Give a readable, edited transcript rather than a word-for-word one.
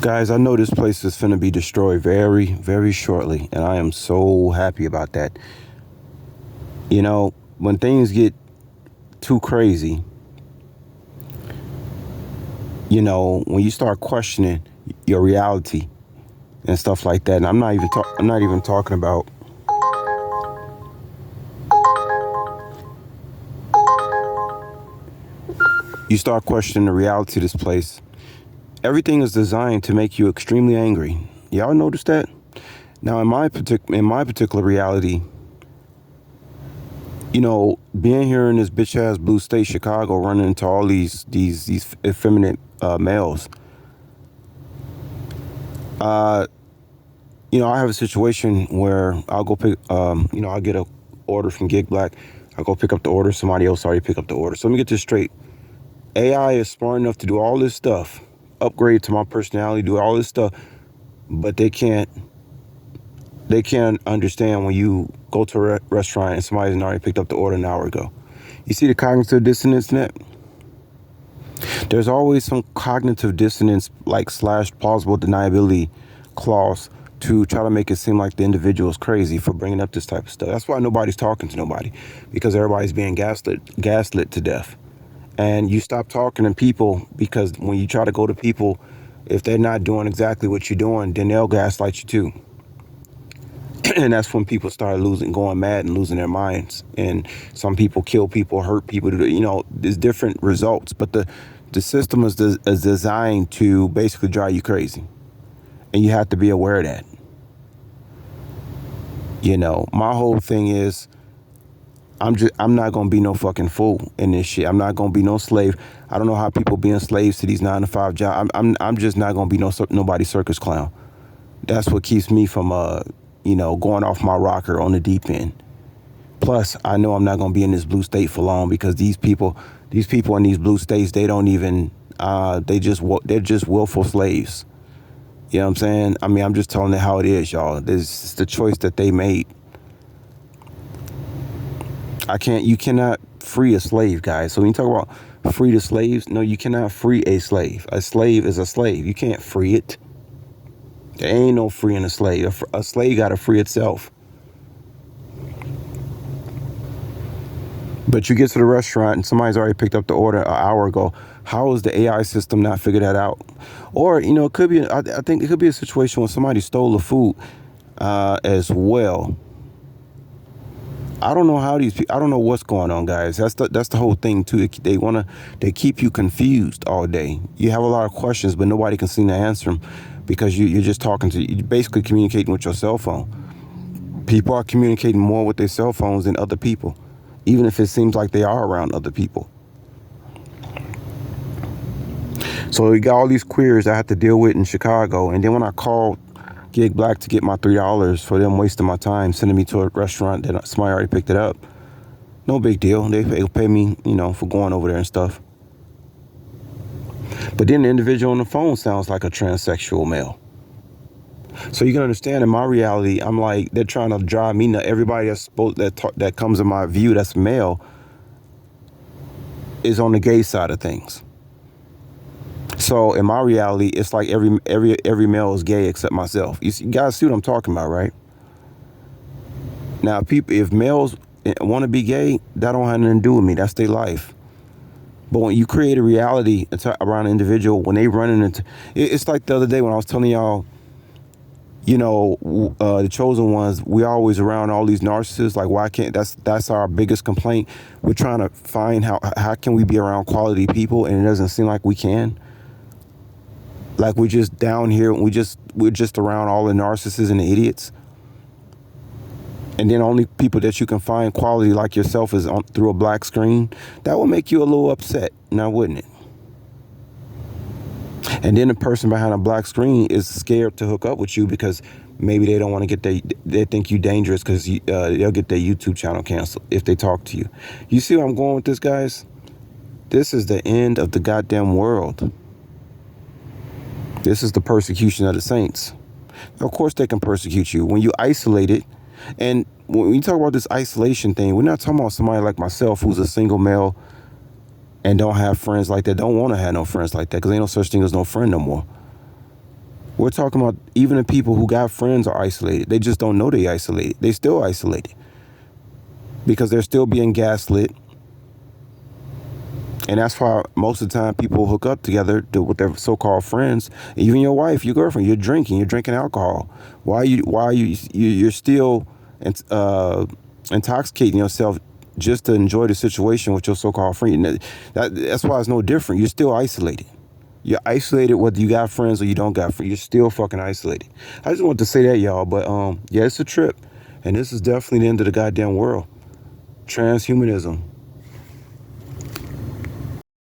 Guys, I know this place is finna be destroyed very, very shortly, and I am so happy about that. You know, when things get too crazy, when you start questioning your reality and stuff like that, and I'm not even talking about you start questioning the reality of this place. Everything is designed to make you extremely angry. Y'all notice that? Now, in my particular reality, being here in this bitch ass blue state, Chicago, running into all these effeminate males. I have a situation where I'll go pick. I'll get a order from Gig Black. I'll go pick up the order. Somebody else already pick up the order. So let me get this straight. AI is smart enough to do all this stuff, upgrade to my personality, do all this stuff, but they can't understand when you go to a restaurant and somebody's already picked up the order an hour ago. You see the cognitive dissonance net? There's always some cognitive dissonance, like / plausible deniability clause to try to make it seem like the individual is crazy for bringing up this type of stuff. That's why nobody's talking to nobody, because everybody's being gaslit to death. And you stop talking to people because when you try to go to people, if they're not doing exactly what you're doing, then they'll gaslight you too. And that's when people start going mad and losing their minds. And some people kill people, hurt people. There's different results. But the system is designed to basically drive you crazy. And you have to be aware of that. My whole thing is, I'm not gonna be no fucking fool in this shit. I'm not gonna be no slave. I don't know how people being slaves to these 9-to-5 jobs. I'm just not gonna be nobody circus clown. That's what keeps me from going off my rocker on the deep end. Plus, I know I'm not gonna be in this blue state for long, because these people in these blue states, they don't even they're just willful slaves. You know what I'm saying? I mean, I'm just telling it how it is, y'all. This is the choice that they made. You cannot free a slave, guys. So when you talk about free the slaves, no, you cannot free a slave. A slave is a slave. You can't free it. There ain't no freeing a slave. A slave got to free itself. But you get to the restaurant and somebody's already picked up the order an hour ago. How is the AI system not figured that out? Or, it could be, I think it could be a situation when somebody stole the food as well. I don't know how I don't know what's going on, guys. That's the whole thing too. They keep you confused all day. You have a lot of questions, but nobody can seem to answer them, because you're just you're basically communicating with your cell phone. People are communicating more with their cell phones than other people, even if it seems like they are around other people. So we got all these queers I have to deal with in Chicago, and then when I called Gig Black to get my $3 for them wasting my time, sending me to a restaurant that somebody already picked it up. No big deal. They pay me, for going over there and stuff. But then the individual on the phone sounds like a transsexual male. So you can understand, in my reality, I'm like, they're trying to drive me nuts. Everybody that comes in my view that's male is on the gay side of things. So in my reality, it's like every male is gay except myself. You guys see what I'm talking about, right? Now, if males want to be gay, that don't have nothing to do with me. That's their life. But when you create a reality around an individual, when they run into, it's like the other day when I was telling y'all, the chosen ones, we always around all these narcissists. Like, why can't, that's our biggest complaint. We're trying to find how can we be around quality people, and it doesn't seem like we can. Like, we're just down here, we're just around all the narcissists and the idiots. And then only people that you can find quality like yourself is through a black screen. That would make you a little upset, now wouldn't it? And then the person behind a black screen is scared to hook up with you because maybe they don't want to they think you dangerous, because they'll get their YouTube channel canceled if they talk to you. You see where I'm going with this, guys? This is the end of the goddamn world. This is the persecution of the saints. Of course they can persecute you when you isolate it. And when you talk about this isolation thing, we're not talking about somebody like myself who's a single male and don't have friends like that, don't want to have no friends like that, because ain't no such thing as no friend no more. We're talking about even the people who got friends are isolated. They just don't know they isolated. They still isolated because they're still being gaslit. And that's why most of the time people hook up together with their so-called friends. Even your wife, your girlfriend, you're drinking alcohol. You're still intoxicating yourself just to enjoy the situation with your so-called friend. That's why it's no different. You're still isolated. You're isolated whether you got friends or you don't got friends. You're still fucking isolated. I just wanted to say that, y'all. But yeah, it's a trip. And this is definitely the end of the goddamn world. Transhumanism.